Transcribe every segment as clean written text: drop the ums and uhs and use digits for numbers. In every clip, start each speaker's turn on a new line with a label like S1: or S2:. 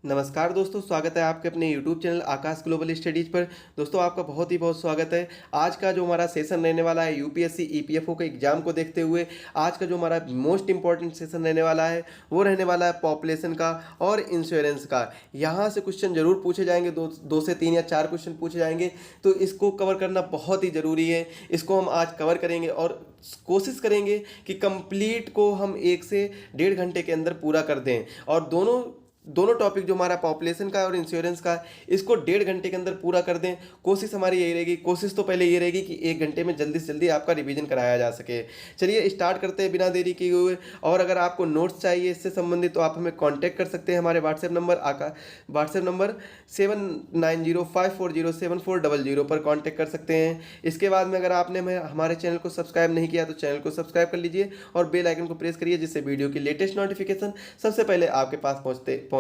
S1: नमस्कार दोस्तों, स्वागत है आपके अपने YouTube चैनल आकाश ग्लोबल स्टडीज़ पर। दोस्तों आपका बहुत ही बहुत स्वागत है। आज का जो हमारा सेशन रहने वाला है यूपीएससी ईपीएफओ के एग्ज़ाम को देखते हुए आज का जो हमारा मोस्ट इंपॉर्टेंट सेशन रहने वाला है वो रहने वाला है पॉपुलेशन का और इंश्योरेंस का। यहाँ से क्वेश्चन जरूर पूछे जाएंगे, दो से तीन या चार क्वेश्चन पूछे जाएंगे, तो इसको कवर करना बहुत ही ज़रूरी है। इसको हम आज कवर करेंगे और कोशिश करेंगे कि कंप्लीट को हम 1 से 1.5 घंटे के अंदर पूरा कर दें और दोनों दोनों टॉपिक जो हमारा पॉपुलेशन का और इंश्योरेंस का इसको 1.5 घंटे के अंदर पूरा कर दें। कोशिश हमारी यही रहेगी, कोशिश तो पहले ये रहेगी कि 1 घंटे में जल्दी से जल्दी आपका रिवीजन कराया जा सके। चलिए स्टार्ट करते हैं बिना देरी किए हुए। और अगर आपको नोट्स चाहिए इससे संबंधित तो आप हमें कॉन्टैक्ट कर सकते हैं हमारे व्हाट्सएप नंबर 7905407400 पर कॉन्टैक्ट कर सकते हैं। इसके बाद में अगर आपने हमारे चैनल को सब्सक्राइब नहीं किया तो चैनल को सब्सक्राइब कर लीजिए और बेल आइकन को प्रेस करिए, जिससे वीडियो की लेटेस्ट नोटिफिकेशन सबसे पहले आपके पास पहुंचे।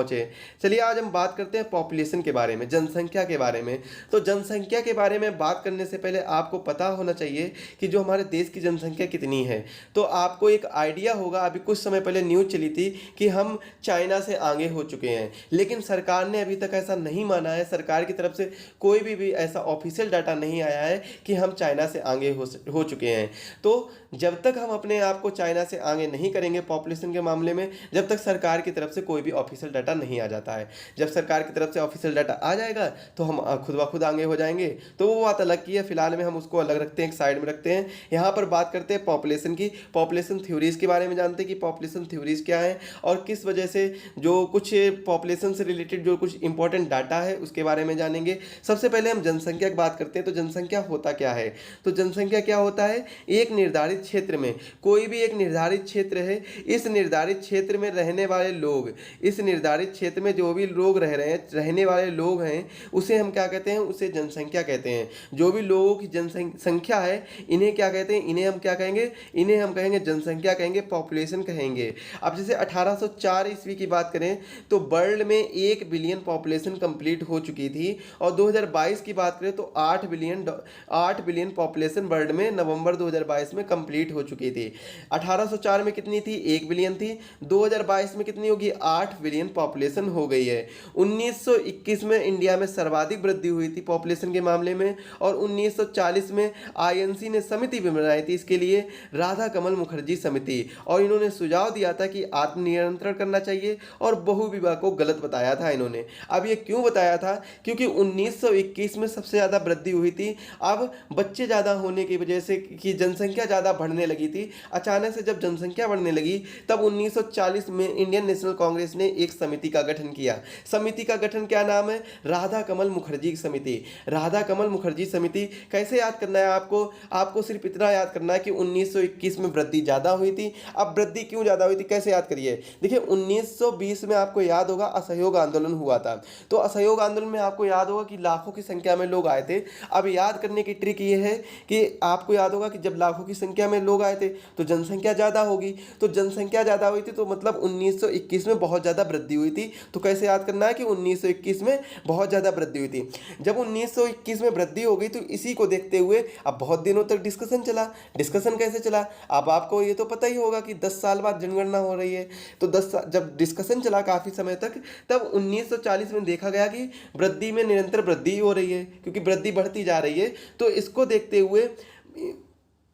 S1: चलिए आज हम बात करते हैं पॉपुलेशन के बारे में, जनसंख्या के बारे में। तो जनसंख्या के बारे में बात करने से पहले आपको पता होना चाहिए कि जो हमारे देश की जनसंख्या कितनी है। तो आपको एक आइडिया होगा, अभी कुछ समय पहले न्यूज़ चली थी कि हम चाइना से आगे हो चुके हैं, लेकिन सरकार ने अभी तक ऐसा नहीं माना है। सरकार की तरफ से कोई भी ऐसा ऑफिशियल डाटा नहीं आया है कि हम चाइना से आगे हो चुके हैं। तो जब तक हम अपने आप को चाइना से आगे नहीं करेंगे पॉपुलेशन के मामले में, जब तक सरकार की तरफ से कोई भी ऑफिशियल डाटा नहीं आ जाता है। जब सरकार की तरफ से ऑफिशियल डाटा आ जाएगा तो हम खुद ब खुद आगे हो जाएंगे। तो वो बात अलग की है, फिलहाल में हम उसको अलग रखते हैं, एक साइड में रखते हैं। यहाँ पर बात करते हैं पॉपुलेशन की, पॉपुलेशन थ्योरीज के बारे में जानते हैं कि पॉपुलेशन थ्योरीज क्या है और किस वजह से जो कुछ पॉपुलेशन से रिलेटेड जो कुछ इंपॉर्टेंट डाटा है उसके बारे में जानेंगे। सबसे पहले हम जनसंख्या की बात करते हैं। तो जनसंख्या होता क्या है? तो जनसंख्या क्या होता है? एक निर्धारित क्षेत्र में, कोई भी एक निर्धारित क्षेत्र है, इस निर्धारित क्षेत्र में रहने वाले लोग, इस निर्धारित क्षेत्र में जो भी लोग रहने वाले लोग हैं, उसे हम क्या कहते हैं? उसे जनसंख्या कहते हैं। जो भी लोगों की जनसंख्या है, इन्हें क्या कहते हैं? इन्हें हम क्या कहेंगे? इन्हें हम कहेंगे जनसंख्या कहेंगे, पॉपुलेशन कहेंगे। अब जैसे 1804 ईस्वी की बात करें तो वर्ल्ड में 1 बिलियन पॉपुलेशन कंप्लीट हो चुकी थी और 2022 की बात करें तो 8 बिलियन पॉपुलेशन वर्ल्ड में नवंबर 2022 में कंप्लीट हो चुकी थी। 1804 में कितनी थी? 1 बिलियन थी। 2022 में कितनी होगी? 8 बिलियन पॉपुलेशन हो गई है। 1921 में इंडिया में सर्वाधिक वृद्धि हुई थी पॉपुलेशन के मामले में और 1940 में आईएनसी ने समिति भी बनाई थी इसके लिए, राधा कमल मुखर्जी समिति, और इन्होंने सुझाव दिया था कि आत्मनियंत्रण करना चाहिए और बहुविवाह को गलत बताया था इन्होंने। अब ये क्यों बताया था? क्योंकि 1921 में सबसे ज़्यादा वृद्धि हुई थी। अब बच्चे ज़्यादा होने की वजह से कि जनसंख्या ज़्यादा बढ़ने लगी थी, अचानक से जब जनसंख्या बढ़ने लगी तब 1940 में इंडियन नेशनल कांग्रेस ने एक समिति का गठन किया। समिति का गठन क्या नाम है? राधा कमल मुखर्जी समिति। राधा कमल मुखर्जी समिति कैसे याद करना है आपको? आपको सिर्फ इतना याद करना है कि 1921 में वृद्धि ज़्यादा हुई थी। अब वृद्धि क्यों ज़्यादा हुई थी कैसे याद करिए? देखिए 1920 में आपको याद होगा असहयोग आंदोलन हुआ था। तो असहयोग आंदोलन में आपको याद होगा कि लाखों की संख्या में लोग आए थे। अब याद करने की ट्रिक ये है कि आपको याद होगा कि जब लाखों की संख्या में लोग आए थे तो जनसंख्या ज़्यादा होगी। तो जनसंख्या ज़्यादा हुई थी तो मतलब 1921 में बहुत ज़्यादा वृद्धि हुई थी। तो कैसे याद करना है कि 1921 में बहुत ज़्यादा वृद्धि हुई थी। जब 1921 में वृद्धि हो गई तो इसी को देखते हुए अब बहुत दिनों तक डिस्कशन चला। डिस्कशन कैसे चला? अब आपको ये तो पता ही होगा कि 10 साल बाद जनगणना हो रही है। तो जब डिस्कशन चला काफ़ी समय तक, तब 1940 में देखा गया कि वृद्धि में निरंतर वृद्धि हो रही है, क्योंकि वृद्धि बढ़ती जा रही है। तो इसको देखते हुए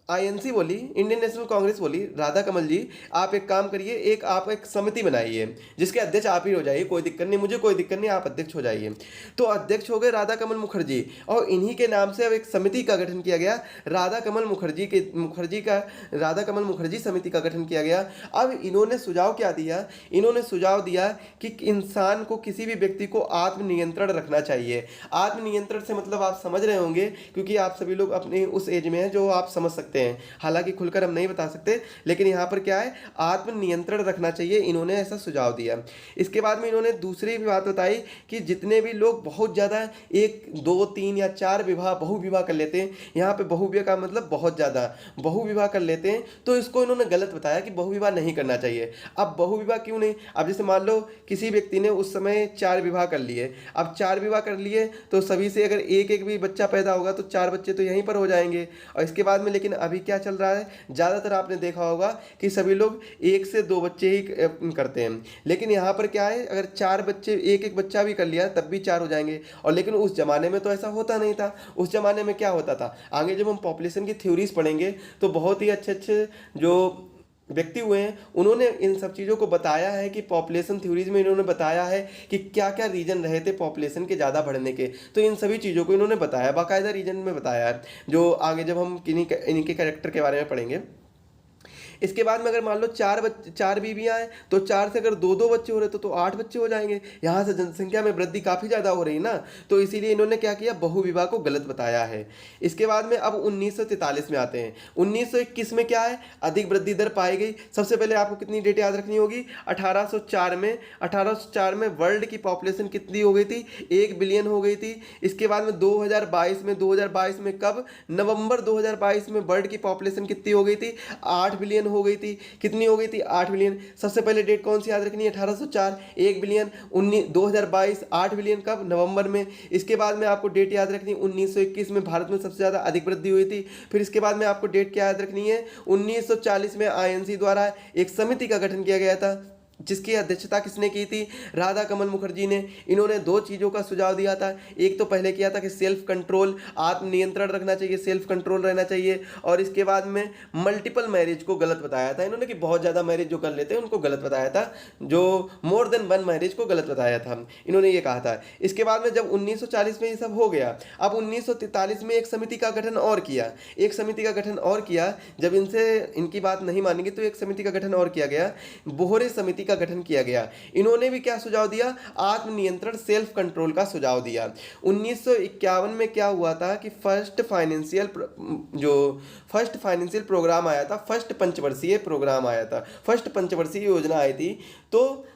S1: आईएनसी बोली, इंडियन नेशनल कांग्रेस बोली, राधा कमल जी आप एक काम करिए, आप एक समिति बनाइए जिसके अध्यक्ष आप ही हो जाइए, कोई दिक्कत नहीं, मुझे कोई दिक्कत नहीं, आप अध्यक्ष हो जाइए। तो अध्यक्ष हो गए राधा कमल मुखर्जी और इन्हीं के नाम से अब एक समिति का गठन किया गया। राधा कमल मुखर्जी समिति का गठन किया गया। अब इन्होंने सुझाव क्या दिया? इन्होंने सुझाव दिया कि इंसान को, किसी भी व्यक्ति को आत्मनियंत्रण रखना चाहिए। आत्मनियंत्रण से मतलब आप समझ रहे होंगे, क्योंकि आप सभी लोग अपने उस एज में हैं जो आप समझ सकते हैं, हालांकि खुलकर हम नहीं बता सकते, लेकिन यहाँ पर क्या है? आत्मनियंत्रण रखना चाहिए, इन्होंने ऐसा सुझाव दिया। इसके बाद में इन्होंने दूसरी भी बात बताई कि जितने भी लोग बहुत ज़्यादा 1, 2, 3 या 4 बहुविवाह कर लेते हैं, यहाँ पे बहुविवाह का मतलब बहुत ज़्यादा बहुविवाह कर लेते हैं, तो इसको इन्होंने गलत बताया कि बहुविवाह नहीं करना चाहिए। अब बहुविवाह क्यों नहीं? अब जैसे मान लो किसी व्यक्ति ने उस समय 4 विवाह कर लिए, अब 4 विवाह कर लिए तो सभी से अगर एक एक भी बच्चा पैदा होगा तो 4 बच्चे तो यहीं पर हो जाएंगे। और इसके बाद में लेकिन अभी क्या चल रहा है, ज़्यादातर आपने देखा होगा कि सभी लोग 1 से 2 बच्चे ही करते हैं। लेकिन यहाँ पर क्या है, अगर 4 बच्चे, एक एक बच्चा भी कर लिया तब भी 4 हो जाएंगे। और लेकिन उस ज़माने में तो ऐसा होता नहीं था। उस ज़माने में क्या होता था, आगे जब हम पॉपुलेशन की थ्योरीज पढ़ेंगे तो बहुत ही अच्छे अच्छे जो व्यक्ति हुए हैं उन्होंने इन सब चीज़ों को बताया है कि पॉपुलेशन थ्योरीज में इन्होंने बताया है कि क्या क्या रीजन रहे थे पॉपुलेशन के ज़्यादा बढ़ने के। तो इन सभी चीज़ों को इन्होंने बताया, बाकायदा रीजन में बताया है, जो आगे जब हम इनके कैरेक्टर के बारे में पढ़ेंगे। इसके बाद में अगर मान लो 4 बीवियाँ हैं तो 4 से अगर 2 2 बच्चे हो रहे तो 8 बच्चे हो जाएंगे। यहाँ से जनसंख्या में वृद्धि काफ़ी ज़्यादा हो रही ना, तो इसीलिए इन्होंने क्या किया, बहुविवाह को गलत बताया है। इसके बाद में अब 1943 में आते हैं। 1921 में क्या है, अधिक वृद्धि दर पाई गई। सबसे पहले आपको कितनी डेट याद रखनी होगी, 1804 में वर्ल्ड की पॉपुलेशन कितनी हो गई थी, 1 बिलियन हो गई थी। इसके बाद में 2022 में कब, नवंबर 2022 में वर्ल्ड की पॉपुलेशन कितनी हो गई थी, 8 बिलियन हो गई थी। कितनी हो गई थी, 8 बिलियन। सबसे पहले डेट कौन सी याद रखनी है, 1804, 1 बिलियन। 2022 8 बिलियन कब, नवंबर में। इसके बाद में आपको डेट याद रखनी है 1921 में भारत में सबसे ज़्यादा अधिक वृद्धि हुई थी। फिर इसके बाद में आपको डेट क्या याद रखनी है, 1940 में आईएनसी द्वारा एक समिति का गठन किया गया था, जिसकी अध्यक्षता किसने की थी, राधा कमल मुखर्जी ने। इन्होंने 2 चीज़ों का सुझाव दिया था। एक तो पहले किया था कि सेल्फ कंट्रोल, आत्मनियंत्रण रखना चाहिए, सेल्फ कंट्रोल रहना चाहिए। और इसके बाद में मल्टीपल मैरिज को गलत बताया था इन्होंने, कि बहुत ज़्यादा मैरिज जो कर लेते हैं उनको गलत बताया था, जो मोर देन 1 मैरिज को गलत बताया था, इन्होंने ये कहा था। इसके बाद में जब 1940 में ये सब हो गया, अब 1943 में एक समिति का गठन और किया, जब इनकी बात नहीं मानेंगे तो एक समिति का गठन और किया गया, बोहरे समिति का गठन किया गया। इन्होंने भी क्या सुझाव दिया, आत्मनियंत्रण, सेल्फ कंट्रोल का सुझाव दिया। 1951 में क्या हुआ था कि फर्स्ट फाइनेंशियल प्रोग्राम आया था, फर्स्ट पंचवर्षीय प्रोग्राम आया था, फर्स्ट पंचवर्षीय योजना आई थी। तो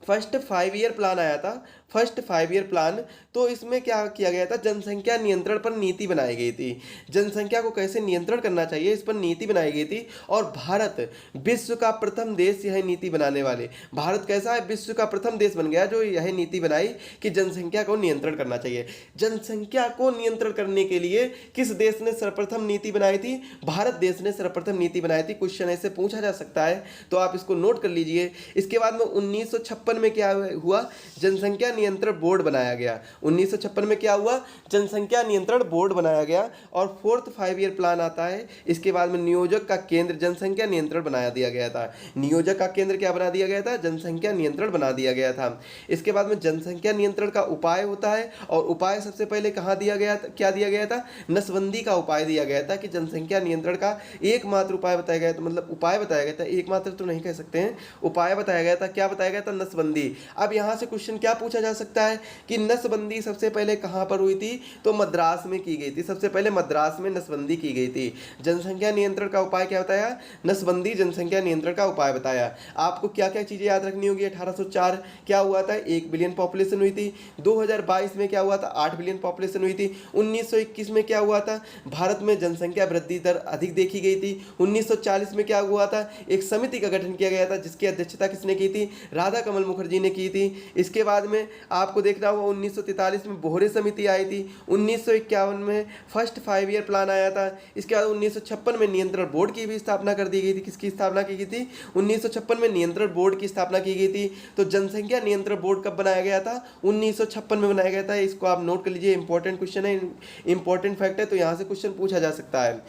S1: फर्स्ट 5 ईयर प्लान आया था, फर्स्ट 5 ईयर प्लान। तो इसमें क्या किया गया था, जनसंख्या नियंत्रण पर नीति बनाई गई थी। जनसंख्या को कैसे नियंत्रण करना चाहिए इस पर नीति बनाई गई थी। और भारत विश्व का प्रथम देश यह नीति बनाने वाले, भारत कैसा है, विश्व का प्रथम देश बन गया जो यह नीति बनाई कि जनसंख्या को नियंत्रण करना चाहिए। जनसंख्या को नियंत्रण करने के लिए किस देश ने सर्वप्रथम नीति बनाई थी, भारत देश ने सर्वप्रथम नीति बनाई थी। क्वेश्चन ऐसे पूछा जा सकता है, तो आप इसको नोट कर लीजिए। इसके बाद में 1956 में क्या हुआ, जनसंख्या नियंत्रण बोर्ड बनाया गया। 1956 में क्या हुआ, जनसंख्या नियंत्रण बोर्ड बनाया गया। और फोर्थ 5 ईयर प्लान आता है। इसके बाद में नियोजक का केंद्र जनसंख्या नियंत्रण बना दिया गया था। नियोजक का केंद्र क्या बना दिया गया था, जनसंख्या नियंत्रण बना दिया गया था। इसके बाद में जनसंख्या नियंत्रण का उपाय होता है, और उपाय सबसे पहले कहाँ दिया गया था, क्या दिया गया था, नसबंदी का उपाय दिया गया था, कि जनसंख्या नियंत्रण का एकमात्र उपाय बताया गया था, मतलब उपाय बताया गया था, एकमात्र तो नहीं कह सकते हैं, उपाय बताया गया था। क्या बताया गया था, नसबंदी। अब यहाँ से क्वेश्चन क्या पूछा जा सकता है कि नसबंदी सबसे पहले कहाँ पर हुई थी, तो मद्रास में की गई थी। सबसे पहले मद्रास में नसबंदी की गई थी। जनसंख्या नियंत्रण का उपाय क्या बताया, नसबंदी जनसंख्या नियंत्रण का उपाय बताया। आपको क्या क्या चीज़ें याद रखनी होगी, 1804 क्या हुआ था, 1 बिलियन पॉपुलेशन हुई थी। 2022 में क्या हुआ था, 8 बिलियन पॉपुलेशन हुई थी। 1921 में क्या हुआ था, भारत में जनसंख्या वृद्धि दर अधिक देखी गई थी। 1940 में क्या हुआ था, एक समिति का गठन किया गया था, जिसकी अध्यक्षता किसने की थी, राधा कमल मुखर्जी ने की थी। इसके बाद में आपको देखना होगा 1943 में बोहरे समिति आई थी। 1951 में फर्स्ट 5 ईयर प्लान आया था। इसके बाद 1956 में नियंत्रण बोर्ड की भी स्थापना कर दी गई थी। किसकी स्थापना की गई थी, 1956 में नियंत्रण बोर्ड की स्थापना की गई थी। तो जनसंख्या नियंत्रण बोर्ड कब बनाया गया था, 1956 में बनाया गया था। इसको आप नोट कर लीजिए, इंपॉर्टेंट क्वेश्चन है, इंपॉर्टेंट फैक्ट है, तो यहाँ से क्वेश्चन पूछा जा सकता है।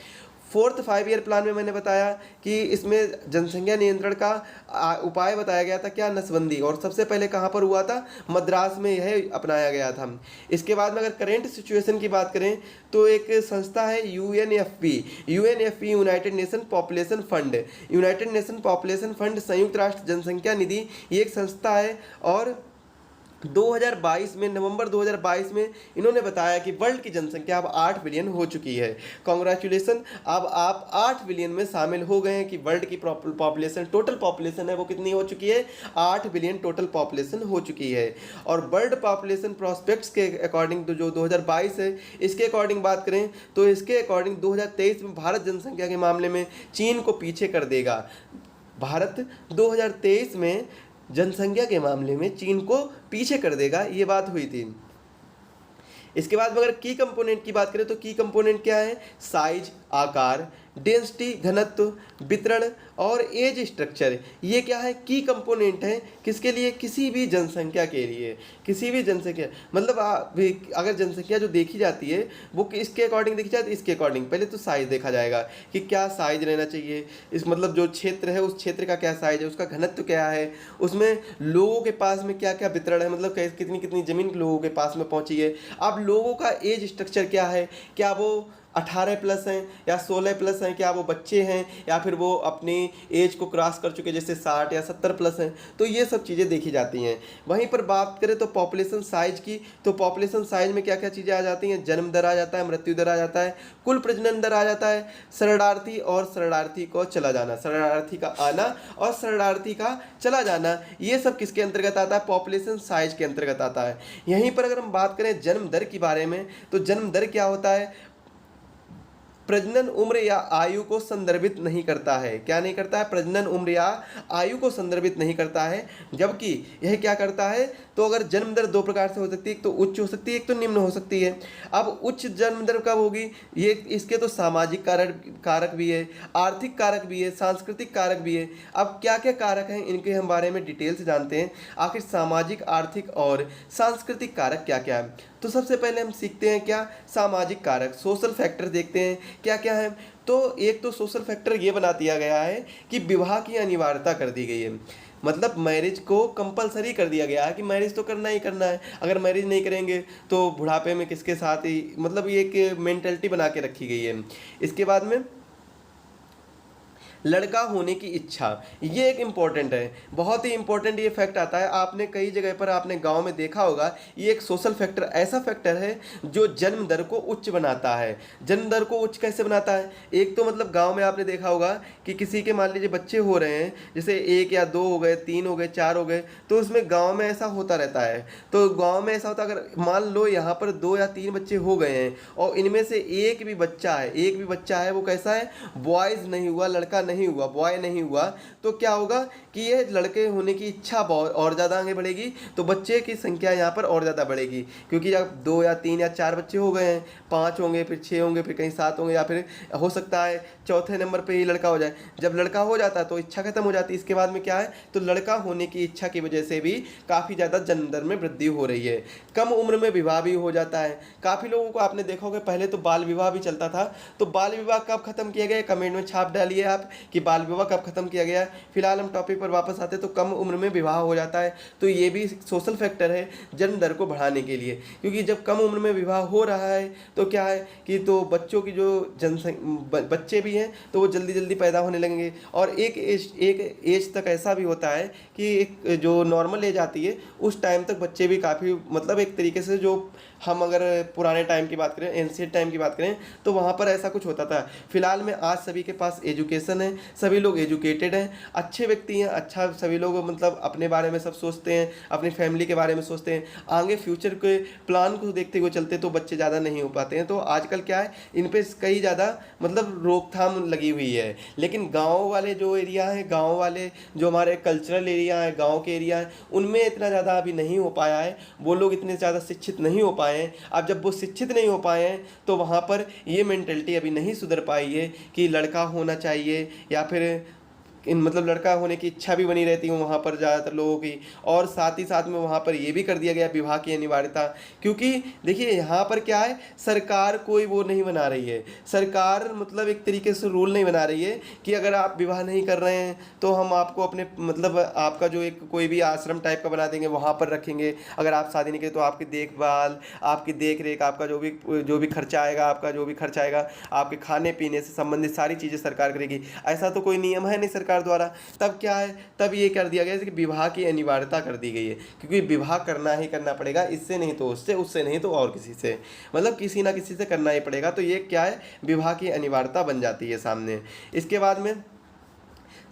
S1: फोर्थ 5 ईयर प्लान में मैंने बताया कि इसमें जनसंख्या नियंत्रण का उपाय बताया गया था, क्या, नसबंदी। और सबसे पहले कहाँ पर हुआ था, मद्रास में यह अपनाया गया था। इसके बाद में अगर करेंट सिचुएशन की बात करें तो एक संस्था है UNFP, United Nation Population Fund. United Nation Population Fund संयुक्त राष्ट्र जनसंख्या निधि, ये एक संस्था है। और 2022 में, नवंबर 2022 में इन्होंने बताया कि वर्ल्ड की जनसंख्या अब 8 बिलियन हो चुकी है। कॉन्ग्रेचुलेसन, अब आप 8 बिलियन में शामिल हो गए हैं कि वर्ल्ड की पॉपुलेशन, टोटल पॉपुलेशन है वो कितनी हो चुकी है, 8 बिलियन टोटल पॉपुलेशन हो चुकी है। और वर्ल्ड पॉपुलेशन प्रोस्पेक्ट्स के अकॉर्डिंग तो जो 2022 है, इसके अकॉर्डिंग बात करें तो इसके अकॉर्डिंग 2023 में भारत जनसंख्या के मामले में चीन को पीछे कर देगा। भारत 2023 में जनसंख्या के मामले में चीन को पीछे कर देगा, ये बात हुई थी। इसके बाद अगर की कंपोनेंट की बात करें तो की कंपोनेंट क्या है, साइज, आकार, डेंसिटी घनत्व, वितरण और एज स्ट्रक्चर, ये क्या है, की कंपोनेंट है किसके लिए, किसी भी जनसंख्या के लिए। किसी भी जनसंख्या मतलब अगर जनसंख्या जो देखी जाती है वो किसके अकॉर्डिंग देखी जाती है, इसके अकॉर्डिंग। पहले तो साइज देखा जाएगा कि क्या साइज रहना चाहिए, इस मतलब जो क्षेत्र है उस क्षेत्र का क्या साइज है, उसका घनत्व क्या है, उसमें लोगों के पास में क्या क्या वितरण है, मतलब कितनी कितनी जमीन लोगों के पास में पहुंची है। अब लोगों का एज स्ट्रक्चर क्या है, क्या वो 18+ हैं या 16+ हैं, क्या वो बच्चे हैं या फिर वो अपनी एज को क्रॉस कर चुके जैसे 60 या 70+ हैं। तो ये सब चीज़ें देखी जाती हैं। वहीं पर बात करें तो पॉपुलेशन साइज की, तो पॉपुलेशन साइज में क्या क्या चीज़ें आ जाती हैं, जन्म दर आ जाता है, मृत्यु दर आ जाता है, कुल प्रजनन दर आ जाता है, शरणार्थी और शरणार्थी को चला जाना, शरणार्थी का आना और शरणार्थी का चला जाना, ये सब किसके अंतर्गत आता है, पॉपुलेशन साइज के अंतर्गत आता है। यहीं पर अगर हम बात करें जन्म दर के बारे में, तो जन्म दर क्या होता है, प्रजनन उम्र या आयु को संदर्भित नहीं करता है। क्या नहीं करता है, प्रजनन उम्र या आयु को संदर्भित नहीं करता है। जबकि यह क्या करता है, तो अगर जन्म दर दो प्रकार से हो सकती है, एक तो उच्च हो सकती है, एक तो निम्न हो सकती है। अब उच्च जन्म दर कब होगी, ये इसके तो सामाजिक कारक भी है, आर्थिक कारक भी है, सांस्कृतिक कारक भी है। अब क्या क्या कारक हैं इनके हम बारे में डिटेल से जानते हैं, आखिर सामाजिक, आर्थिक और सांस्कृतिक कारक क्या क्या है। तो सबसे पहले हम सीखते हैं क्या, सामाजिक कारक, सोशल फैक्टर देखते हैं क्या क्या है। तो एक तो सोशल फैक्टर ये बना दिया गया है कि विवाह की अनिवार्यता कर दी गई है, मतलब मैरिज को कंपलसरी कर दिया गया है कि मैरिज तो करना ही करना है। अगर मैरिज नहीं करेंगे तो बुढ़ापे में किसके साथ ही, मतलब ये एक मेंटेलिटी बना के रखी गई है। इसके बाद में लड़का होने की इच्छा, ये एक इम्पॉर्टेंट है, बहुत ही इंपॉर्टेंट ये फैक्ट आता है। आपने कई जगह पर आपने गांव में देखा होगा, ये एक सोशल फैक्टर, ऐसा फैक्टर है जो जन्म दर को उच्च बनाता है। जन्म दर को उच्च कैसे बनाता है, एक तो मतलब गांव में आपने देखा होगा कि किसी के मान लीजिए बच्चे हो रहे हैं, जैसे 1 या 2 हो गए, 3 हो गए, 4 हो गए, तो उसमें गाँव में ऐसा होता रहता है। तो गाँव में ऐसा होता है, अगर मान लो यहाँ पर 2 या 3 बच्चे हो गए हैं और इनमें से एक भी बच्चा है वो कैसा है, बॉयज़ नहीं हुआ, लड़का नहीं हुआ, बॉय नहीं हुआ, तो क्या होगा कि ये लड़के होने की इच्छा और ज़्यादा आगे बढ़ेगी, तो बच्चे की संख्या यहाँ पर और ज़्यादा बढ़ेगी। क्योंकि जब 2 या 3 या 4 बच्चे हो गए हैं, 5 होंगे, फिर 6 होंगे, फिर कहीं 7 होंगे, या फिर हो सकता है चौथे नंबर पे ही लड़का हो जाए। जब लड़का हो जाता है तो इच्छा खत्म हो जाती है। इसके बाद में क्या है, तो लड़का होने की इच्छा की वजह से भी काफ़ी ज़्यादा जन्म दर में वृद्धि हो रही है। कम उम्र में विवाह भी हो जाता है। काफ़ी लोगों को आपने देखा होगा, पहले तो बाल विवाह भी चलता था, तो बाल विवाह कब खत्म किया गया, कमेंट में छाप डालिए आप कि बाल विवाह कब खत्म किया गया। फिलहाल हम टॉपिक पर वापस आते, तो कम उम्र में विवाह हो जाता है, तो ये भी सोशल फैक्टर है जन्म दर को बढ़ाने के लिए। क्योंकि जब कम उम्र में विवाह हो रहा है तो क्या है कि तो बच्चों की जो बच्चे भी हैं तो वो जल्दी जल्दी पैदा होने लगेंगे। और एक एज तक ऐसा भी होता है कि एक जो नॉर्मल एज आती है उस टाइम तक बच्चे भी काफ़ी, मतलब एक तरीके से जो हम अगर पुराने टाइम की बात करें, एंशिएंट टाइम की बात करें, तो वहाँ पर ऐसा कुछ होता था। फिलहाल में आज सभी के पास एजुकेशन है, सभी लोग एजुकेटेड हैं, अच्छे व्यक्ति हैं, अच्छा सभी लोग मतलब अपने बारे में सब सोचते हैं, अपनी फैमिली के बारे में सोचते हैं, आगे फ्यूचर के प्लान को देखते हुए चलते, तो बच्चे ज़्यादा नहीं हो पाते हैं। तो आजकल क्या है, इन पर कई ज़्यादा मतलब रोकथाम लगी हुई है। लेकिन गाँव वाले जो एरिया हैं, गाँव वाले जो हमारे कल्चरल एरिया हैं, गाँव के एरिया हैं, उनमें इतना ज़्यादा अभी नहीं हो पाया है, वो लोग इतने ज़्यादा शिक्षित नहीं हो पाए हैं। अब जब वो शिक्षित नहीं हो पाए हैं तो वहाँ पर ये मेंटलिटी अभी नहीं सुधर पाई है कि लड़का होना चाहिए, या फिर मतलब लड़का होने की इच्छा भी बनी रहती है वहाँ पर ज़्यादातर लोगों की। और साथ ही साथ में वहाँ पर ये भी कर दिया गया विवाह की अनिवार्यता। क्योंकि देखिए यहाँ पर क्या है, सरकार कोई वो नहीं बना रही है, सरकार मतलब एक तरीके से रूल नहीं बना रही है कि अगर आप विवाह नहीं कर रहे हैं तो हम आपको अपने मतलब आपका जो एक कोई भी आश्रम टाइप का बना देंगे, वहाँ पर रखेंगे। अगर आप शादी नहीं करें तो आपकी देखभाल, आपकी देख रेख, आपका जो भी खर्चा आएगा, आपका जो भी खर्चा आएगा, आपके खाने पीने से संबंधित सारी चीज़ें सरकार करेगी। ऐसा तो कोई नियम है नहीं सरकार द्वारा। तब क्या है, तब ये कर दिया गया है कि विवाह की अनिवार्यता कर दी गई है, क्योंकि विवाह करना ही करना पड़ेगा, इससे नहीं तो उससे, उससे नहीं तो और किसी से, मतलब किसी ना किसी से करना ही पड़ेगा। तो ये क्या है, विवाह की अनिवार्यता बन जाती है सामने। इसके बाद में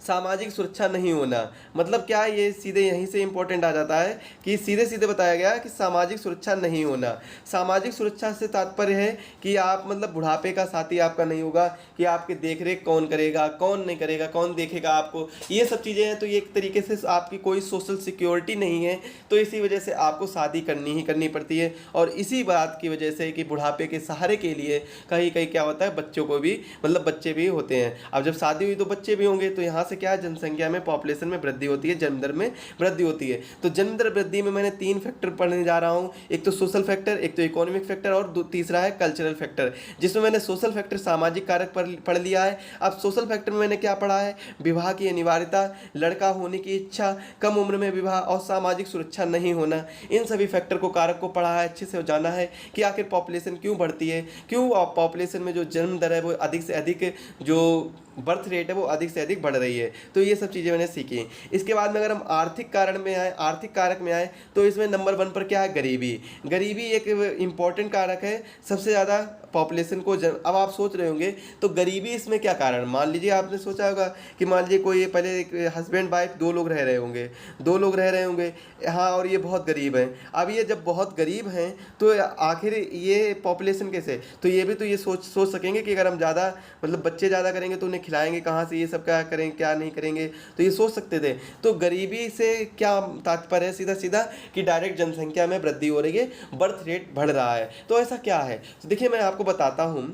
S1: सामाजिक सुरक्षा नहीं होना, मतलब क्या है, ये सीधे यहीं से इंपॉर्टेंट आ जाता है कि सीधे सीधे बताया गया कि सामाजिक सुरक्षा नहीं होना। सामाजिक सुरक्षा से तात्पर्य है कि आप मतलब बुढ़ापे का साथी आपका नहीं होगा, कि आपकी देख रेख कौन करेगा, कौन नहीं करेगा, कौन देखेगा आपको, ये सब चीज़ें हैं। तो ये एक तरीके से आपकी कोई सोशल सिक्योरिटी नहीं है, तो इसी वजह से आपको शादी करनी ही करनी पड़ती है। और इसी बात की वजह से कि बुढ़ापे के सहारे के लिए कहीं कहीं क्या होता है, बच्चों को भी मतलब बच्चे भी होते हैं। अब जब शादी हुई तो बच्चे भी होंगे, तो यहाँ से क्या है, जनसंख्या में, पॉपुलेशन में वृद्धि होती है, जन्म दर में वृद्धि होती है। तो जन्म दर वृद्धि में मैंने 3 फैक्टर पढ़ने जा रहा हूँ, एक तो सोशल फैक्टर, एक तो इकोनॉमिक फैक्टर, और तीसरा है कल्चरल फैक्टर, जिसमें मैंने सोशल फैक्टर सामाजिक कारक पढ़ लिया है। अब सोशल फैक्टर में मैंने क्या पढ़ा है, विवाह की अनिवार्यता, लड़का होने की इच्छा, कम उम्र में विवाह और सामाजिक सुरक्षा नहीं होना, इन सभी फैक्टर को, कारक को पढ़ा है, अच्छे से जाना है कि आखिर पॉपुलेशन क्यों बढ़ती है, क्यों पॉपुलेशन में जो जन्म दर है वो अधिक से अधिक, जो बर्थ रेट है वो अधिक से अधिक बढ़ रही है। तो ये सब चीज़ें मैंने सीखी। इसके बाद में अगर हम आर्थिक कारण में आए, आर्थिक कारक में आए, तो इसमें नंबर 1 पर क्या है, गरीबी। गरीबी एक इम्पॉर्टेंट कारक है, सबसे ज़्यादा पॉपुलेशन को अब आप सोच रहे होंगे तो गरीबी इसमें क्या कारण, मान लीजिए आपने सोचा होगा कि मान लीजिए कोई पहले एक हस्बैंड वाइफ 2 लोग रह रहे होंगे, 2 लोग रह रहे होंगे, हाँ, और ये बहुत गरीब हैं। अब ये जब बहुत गरीब हैं तो आखिर ये पॉपुलेशन कैसे, तो ये भी तो ये सोच सकेंगे कि अगर हम ज़्यादा मतलब बच्चे ज़्यादा करेंगे तो उन्हें खिलाएंगे कहाँ से, ये सब क्या करेंगे क्या नहीं करेंगे, तो ये सोच सकते थे। तो गरीबी से क्या तात्पर्य है, सीधा सीधा कि डायरेक्ट जनसंख्या में वृद्धि हो रही है, बर्थ रेट बढ़ रहा है। तो ऐसा क्या है, तो देखिए मैं आपको बताता हूँ।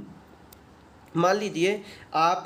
S1: मान लीजिए आप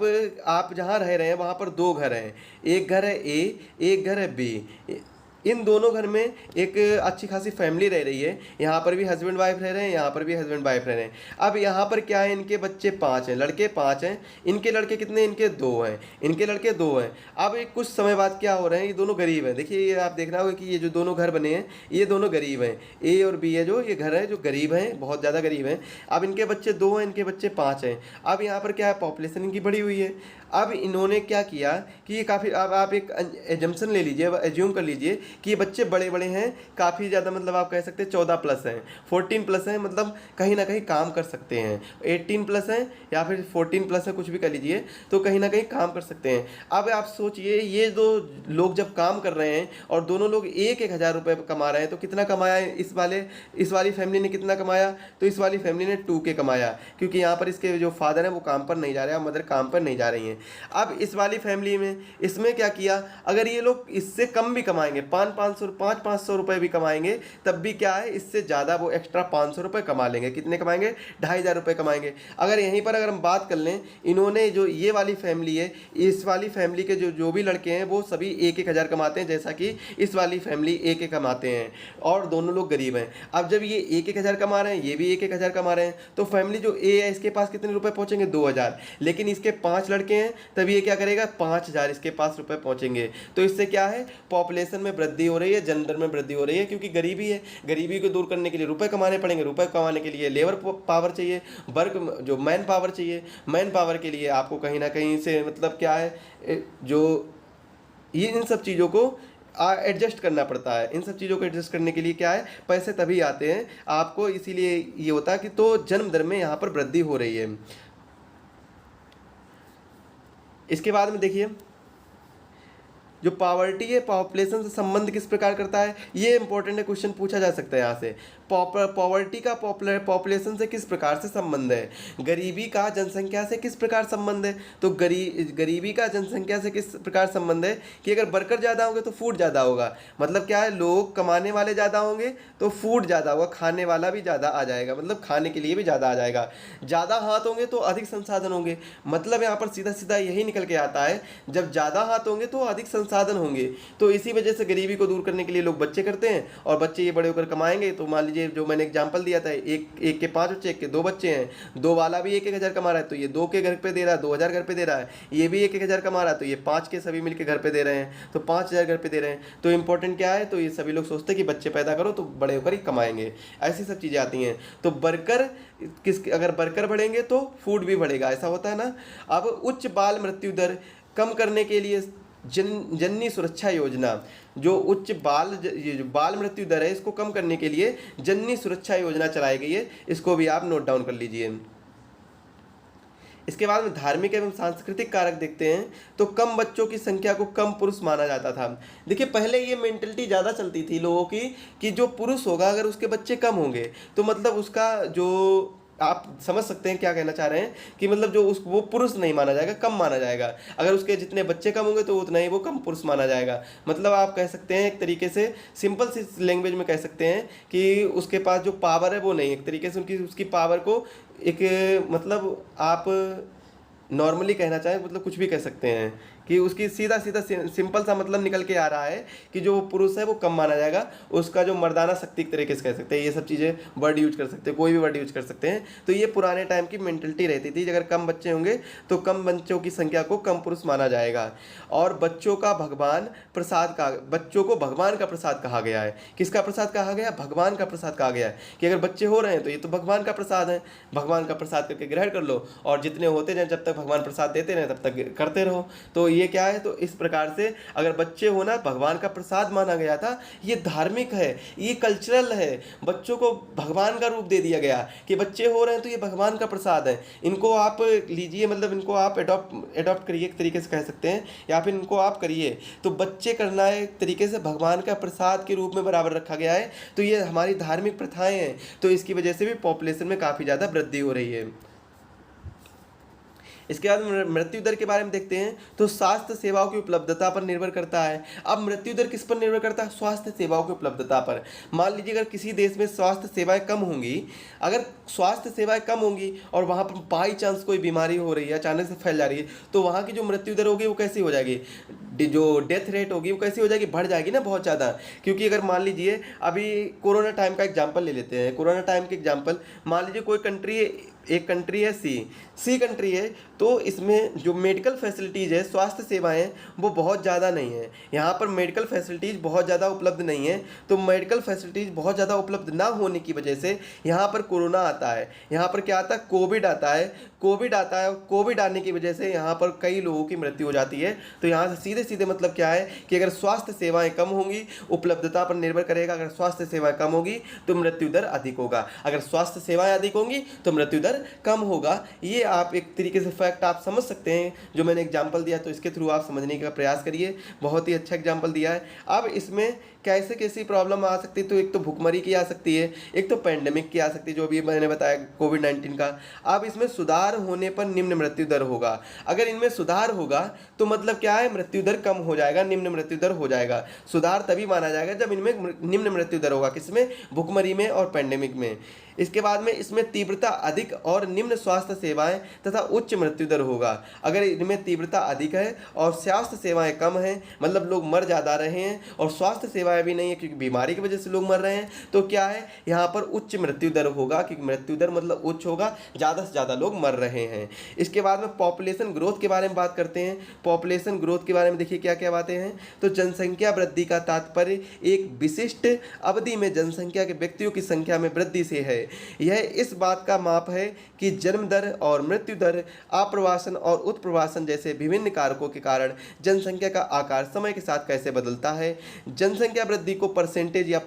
S1: जहाँ रह रहे हैं वहाँ पर 2 घर हैं, एक घर है ए, एक घर है बी। इन दोनों घर में एक अच्छी खासी फैमिली रह रही है, यहाँ पर भी हस्बैंड वाइफ रह रहे हैं, यहाँ पर भी हस्बैंड वाइफ रह रहे हैं। अब यहाँ पर क्या है, इनके बच्चे 5 हैं, लड़के 5 हैं, इनके लड़के कितने, इनके 2 हैं, इनके लड़के 2 हैं। अब एक कुछ समय बाद क्या हो रहे हैं, ये दोनों गरीब हैं। देखिए ये आप देख रहा होगा कि ये जो दोनों घर बने हैं ये दोनों गरीब हैं, ए और बी है जो ये घर है जो गरीब हैं, बहुत ज़्यादा गरीब हैं। अब इनके बच्चे 2 हैं, इनके बच्चे 5 हैं। अब यहाँ पर क्या है, पॉपुलेशन इनकी बढ़ी हुई है। अब इन्होंने क्या किया कि ये काफ़ी, अब आप एक एजम्पशन ले लीजिए, एज्यूम कर लीजिए कि ये बच्चे बड़े बड़े हैं, काफ़ी ज़्यादा, मतलब आप कह सकते हैं 14 प्लस हैं, 14 प्लस हैं, मतलब कहीं ना कहीं काम कर सकते हैं, 18 प्लस हैं या फिर 14 प्लस है, कुछ भी कर लीजिए, तो कहीं ना कहीं काम कर सकते हैं। अब आप सोचिए ये 2 लोग जब काम कर रहे हैं और दोनों लोग 1,000 रुपये कमा रहे हैं, तो कितना कमाया है इस वाली फैमिली ने, कितना कमाया, तो इस वाली फैमिली ने 2K कमाया, क्योंकि यहाँ पर इसके जो फादर हैं वो काम पर नहीं जा रहे हैं, मदर काम पर नहीं जा रही हैं। अब इस वाली फैमिली में इसमें क्या किया, अगर ये लोग इससे कम भी कमाएंगे, 500 रुपये भी कमाएंगे, तब भी क्या है, इससे ज़्यादा वो एक्स्ट्रा 500 रुपये कमा लेंगे। कितने कमाएंगे, 2,500 रुपये कमाएंगे। अगर यहीं पर अगर हम बात कर लें, इन्होंने जो ये वाली फैमिली है, इस वाली फैमिली के जो भी लड़के हैं वो सभी 1,000 कमाते हैं, जैसा कि इस वाली फैमिली 1,000 कमाते हैं, और दोनों लोग गरीब हैं। अब जब ये 1,000 कमा रहे हैं, ये भी 1,000 कमा रहे हैं, तो फैमिली जो ए है इसके पास कितने रुपए पहुंचेंगे, 2,000। लेकिन इसके 5 लड़के हैं, तब ये क्या करेगा, 5,000 इसके पास रुपए पहुंचेंगे। तो इससे क्या है, पॉपुलेशन में वृद्धि हो रही है, जनदर में वृद्धि हो रही है, क्योंकि गरीबी है। गरीबी को दूर करने के लिए रुपए कमाने पड़ेंगे, रुपए कमाने के लिए लेबर पावर चाहिए, वर्क जो मैन पावर चाहिए, मैन पावर के लिए आपको कहीं ना कहीं से मतलब क्या है, जो ये इन सब चीज़ों को एडजस्ट करना पड़ता है। इन सब चीज़ों को एडजस्ट करने के लिए क्या है, पैसे तभी आते हैं आपको, इसीलिए ये होता है कि तो जन्म दर में यहाँ पर वृद्धि हो रही है। इसके बाद में देखिए, जो पॉवर्टी है पॉपुलेशन से संबंध किस प्रकार करता है, ये इंपॉर्टेंट है, क्वेश्चन पूछा जा सकता है यहाँ से। पॉवर्टी का पॉपुलेशन से किस प्रकार से संबंध है, गरीबी का जनसंख्या से किस प्रकार संबंध है। तो गरीबी का जनसंख्या से किस प्रकार संबंध है कि अगर वर्कर ज़्यादा होंगे तो फूड ज़्यादा होगा, मतलब क्या है, लोग कमाने वाले ज़्यादा होंगे तो फूड ज़्यादा होगा, खाने वाला भी ज़्यादा आ जाएगा, मतलब खाने के लिए भी ज़्यादा आ जाएगा। ज़्यादा हाथ होंगे तो अधिक संसाधन होंगे, मतलब यहाँ पर सीधा सीधा यही निकल के आता है, जब ज़्यादा हाथ होंगे तो अधिक संसाधन होंगे। तो इसी वजह से गरीबी को दूर करने के लिए लोग बच्चे करते हैं, और बच्चे ये बड़े होकर कमाएंगे। तो मान लीजिए जो मैंने एग्जांपल दिया था, एक के 5 बच्चे, एक के 2 बच्चे हैं, 2 वाला भी 1,000 कमा रहा है, तो ये 2 के घर पे दे रहा है, 2,000 घर पे दे रहा है, ये भी 1,000 कमा रहा है, तो ये 5 के सभी मिलकर घर पे दे रहे हैं, तो 5,000 घर पे दे रहे हैं। तो इंपॉर्टेंट क्या है, तो ये सभी लोग सोचते हैं कि बच्चे पैदा करो तो बड़े होकर ही कमाएंगे, ऐसी सब चीज़ें आती हैं। तो अगर वर्कर बढ़ेंगे तो फूड भी बढ़ेगा, ऐसा होता है ना। अब उच्च बाल मृत्यु दर कम करने के लिए जननी सुरक्षा योजना, जो बाल मृत्यु दर है इसको कम करने के लिए जननी सुरक्षा योजना चलाई गई है, इसको भी आप नोट डाउन कर लीजिए। इसके बाद में धार्मिक एवं सांस्कृतिक कारक देखते हैं तो कम बच्चों की संख्या को कम पुरुष माना जाता था। देखिए पहले ये मेंटलिटी ज़्यादा चलती थी लोगों की कि जो पुरुष होगा अगर उसके बच्चे कम होंगे तो मतलब उसका जो, आप समझ सकते हैं क्या कहना चाह रहे हैं कि मतलब जो उस वो पुरुष नहीं माना जाएगा, कम माना जाएगा। अगर उसके जितने बच्चे कम होंगे तो उतना ही वो कम पुरुष माना जाएगा। मतलब आप कह सकते हैं एक तरीके से सिंपल सी लैंग्वेज में कह सकते हैं कि उसके पास जो पावर है वो नहीं, एक तरीके से उनकी उसकी पावर को एक मतलब आप नॉर्मली कहना चाहें मतलब कुछ भी कह सकते हैं कि उसकी सीधा सीधा सिंपल सा मतलब निकल के आ रहा है कि जो पुरुष है वो कम माना जाएगा, उसका जो मर्दाना शक्ति एक तरीके से कह सकते हैं। ये सब चीज़ें वर्ड यूज कर सकते हैं, कोई भी वर्ड यूज कर सकते हैं। तो ये पुराने टाइम की मेंटलिटी रहती थी, अगर कम बच्चे होंगे तो कम बच्चों की संख्या को कम पुरुष माना जाएगा। और बच्चों का भगवान प्रसाद का, बच्चों को भगवान का प्रसाद कहा गया है। किसका प्रसाद कहा गया? भगवान का प्रसाद कहा गया है कि अगर बच्चे हो रहे हैं तो ये तो भगवान का प्रसाद है, भगवान का प्रसाद करके ग्रहण कर लो और जितने होते जाए जब तक भगवान प्रसाद देते रहे तब तक करते रहो। तो ये क्या है, तो इस प्रकार से अगर बच्चे होना भगवान का प्रसाद माना गया था। ये धार्मिक है, ये कल्चरल है, बच्चों को भगवान का रूप दे दिया गया कि बच्चे हो रहे हैं तो ये भगवान का प्रसाद है, इनको आप लीजिए, मतलब इनको आप एडॉप्ट करिए एक तरीके से कह सकते हैं, या फिर इनको आप करिए। तो बच्चे करना एक तरीके से भगवान का प्रसाद के रूप में बराबर रखा गया है। तो ये हमारी धार्मिक प्रथाएं हैं, तो इसकी वजह से भी पॉपुलेशन में काफ़ी ज़्यादा वृद्धि हो रही है। इसके बाद मृत्यु दर के बारे में देखते हैं तो स्वास्थ्य सेवाओं की उपलब्धता पर निर्भर करता है। अब मृत्यु दर किस पर निर्भर करता है? स्वास्थ्य सेवाओं की उपलब्धता पर। मान लीजिए अगर किसी देश में स्वास्थ्य सेवाएं कम होंगी, अगर स्वास्थ्य सेवाएं कम होंगी और वहाँ पर बाई चांस कोई बीमारी हो रही है, अचानक से फैल जा रही है, तो वहाँ की जो मृत्यु दर होगी वो कैसी हो जाएगी, जो डेथ रेट होगी वो कैसी हो जाएगी, बढ़ जाएगी ना बहुत ज़्यादा। क्योंकि अगर मान लीजिए अभी कोरोना टाइम का एग्जाम्पल ले लेते हैं, कोरोना टाइम के एग्जाम्पल, मान लीजिए कोई कंट्री, एक कंट्री है सी कंट्री है, तो इसमें जो मेडिकल फैसिलिटीज़ है, स्वास्थ्य सेवाएं वो बहुत ज़्यादा नहीं है। यहाँ पर मेडिकल फैसिलिटीज़ बहुत ज़्यादा उपलब्ध नहीं है। तो मेडिकल फैसिलिटीज़ बहुत ज़्यादा उपलब्ध ना होने की वजह से यहाँ पर कोरोना आता है, यहाँ पर क्या आता है, कोविड आता है, कोविड आता है। कोविड आने की वजह से यहाँ पर कई लोगों की मृत्यु हो जाती है। तो यहाँ से सीधे सीधे मतलब क्या है कि अगर स्वास्थ्य सेवाएं कम होंगी, उपलब्धता पर निर्भर करेगा, अगर स्वास्थ्य सेवाएं कम होगी तो मृत्यु दर अधिक होगा, अगर स्वास्थ्य सेवाएं अधिक होंगी तो मृत्यु दर कम होगा। ये आप एक तरीके से फैक्ट आप समझ सकते हैं, जो मैंने एग्जाम्पल दिया तो इसके थ्रू आप समझने का प्रयास करिए। बहुत ही अच्छा एग्जाम्पल दिया है। अब इसमें कैसे कैसी प्रॉब्लम आ सकती है, तो एक तो भुखमरी की आ सकती है, एक तो पेंडेमिक की आ सकती है, जो अभी मैंने बताया कोविड-19 का। अब इसमें सुधार होने पर निम्न मृत्यु दर होगा। अगर इनमें सुधार होगा तो मतलब क्या है, मृत्यु दर कम हो जाएगा, निम्न मृत्यु दर हो जाएगा। सुधार तभी माना जाएगा जब इनमें निम्न मृत्यु दर होगा, किसमें, भुखमरी में और पेंडेमिक में। इसके बाद में इसमें तीव्रता अधिक और निम्न स्वास्थ्य सेवाएं तथा उच्च मृत्यु दर होगा। अगर इनमें तीव्रता अधिक है और स्वास्थ्य सेवाएं कम हैं, मतलब लोग मर ज़्यादा रहे हैं और स्वास्थ्य सेवाएं भी नहीं है क्योंकि बीमारी की वजह से लोग मर रहे हैं, तो क्या है, यहाँ पर उच्च मृत्यु दर होगा, क्योंकि मृत्यु दर मतलब उच्च होगा, ज़्यादा से ज़्यादा लोग मर रहे हैं। इसके बाद में पॉपुलेशन ग्रोथ के बारे में बात करते हैं। पॉपुलेशन ग्रोथ के बारे में देखिए क्या क्या बातें हैं। तो जनसंख्या वृद्धि का तात्पर्य एक विशिष्ट अवधि में जनसंख्या के व्यक्तियों की संख्या में वृद्धि से है। यह इस बात का माप है कि जन्म दर और मृत्यु दर, आप्रवासन और उत्प्रवासन जैसे विभिन्न कारकों के कारण जनसंख्या का आकार समय के साथ कैसे बदलता है। जनसंख्या वृद्धि को परसेंटेज या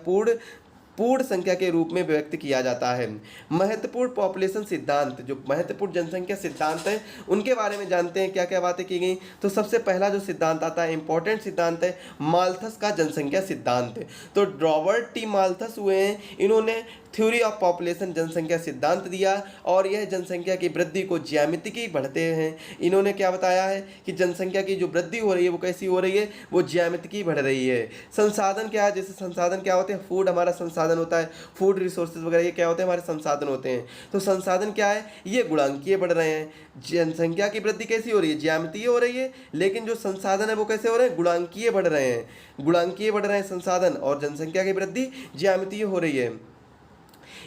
S1: पूर्ण संख्या के रूप में व्यक्त किया जाता है। महत्वपूर्ण पॉपुलेशन सिद्धांत, जो महत्वपूर्ण जनसंख्या सिद्धांत है उनके बारे में जानते हैं क्या क्या बातें की गई। तो सबसे पहला जो सिद्धांत आता है, इंपॉर्टेंट सिद्धांत है, माल्थस का जनसंख्या सिद्धांत। तो रॉबर्ट टी माल्थस हुए हैं, इन्होंने थ्योरी ऑफ पॉपुलेशन जनसंख्या सिद्धांत दिया और यह जनसंख्या की वृद्धि को ज्यामितिकी बढ़ते हैं। इन्होंने क्या बताया है कि जनसंख्या की जो वृद्धि हो रही है वो कैसी हो रही है, वो ज्यामितिकी बढ़ रही है। संसाधन क्या है, जैसे संसाधन क्या होते हैं, फूड हमारा संसाधन होता है, फूड रिसोर्सेज वगैरह ये क्या होते हैं, हमारे संसाधन होते हैं। तो संसाधन क्या है, ये गुणांकीय बढ़ रहे हैं। जनसंख्या की वृद्धि कैसी हो रही है, ज्यामितीय हो रही है, लेकिन जो संसाधन है वो कैसे हो रहे हैं, गुणांकीय बढ़ रहे हैं, गुणांकीय बढ़ रहे हैं संसाधन, और जनसंख्या की वृद्धि ज्यामितीय हो रही है।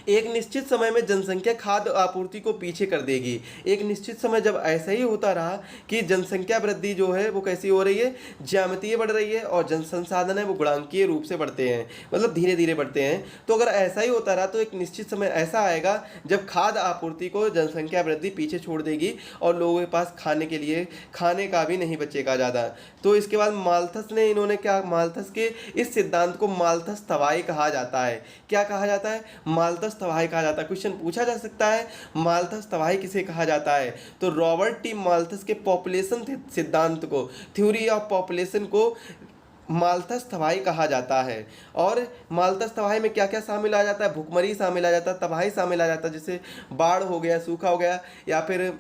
S1: एक निश्चित समय में जनसंख्या खाद्य आपूर्ति को पीछे कर देगी। एक निश्चित समय जब ऐसा ही होता रहा कि जनसंख्या वृद्धि जो है वो कैसी हो रही है, ज्यामितीय बढ़ रही है, और जन संसाधन है वो गुणांकीय रूप से बढ़ते हैं, मतलब धीरे धीरे बढ़ते हैं। तो अगर ऐसा ही होता रहा तो एक निश्चित समय ऐसा आएगा जब खाद्य आपूर्ति को जनसंख्या वृद्धि पीछे छोड़ देगी और लोगों के पास खाने के लिए खाने का भी नहीं बचेगा ज़्यादा। तो इसके बाद माल्थस ने, इन्होंने क्या, माल्थस के इस सिद्धांत को माल्थस तवाई कहा जाता है। क्या कहा जाता है, माल्थस तबाही कहा जाता है। क्वेश्चन पूछा जा सकता है माल्थस तबाही किसे कहा जाता है, तो रॉबर्ट टी माल्थस के पॉपुलेशन सिद्धांत को, थ्योरी ऑफ पॉपुलेशन को माल्थस तबाही कहा जाता है। और माल्थस तबाही में क्या क्या शामिल आ जाता है, भुखमरी शामिल आ जाता है, तबाही शामिल आ जाता है, जैसे बाढ़ हो गया, सूखा हो गया, या फिर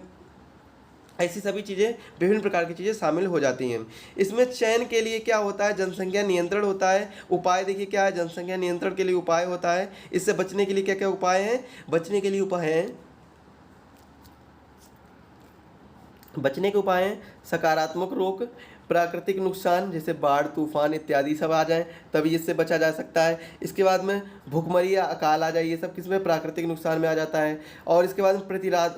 S1: ऐसी सभी चीज़ें, विभिन्न प्रकार की चीज़ें शामिल हो जाती हैं। इसमें चयन के लिए क्या होता है, जनसंख्या नियंत्रण होता है। उपाय देखिए क्या है, जनसंख्या नियंत्रण के लिए उपाय होता है। इससे बचने के लिए क्या क्या उपाय हैं, बचने के लिए उपाय हैं, बचने के उपाय हैं सकारात्मक रोक, प्राकृतिक नुकसान जैसे बाढ़, तूफान इत्यादि सब आ जाएं तभी इससे बचा जा सकता है। इसके बाद में भूखमरी या अकाल आ जाए, ये सब किसमें, प्राकृतिक नुकसान में आ जाता है। और इसके बाद में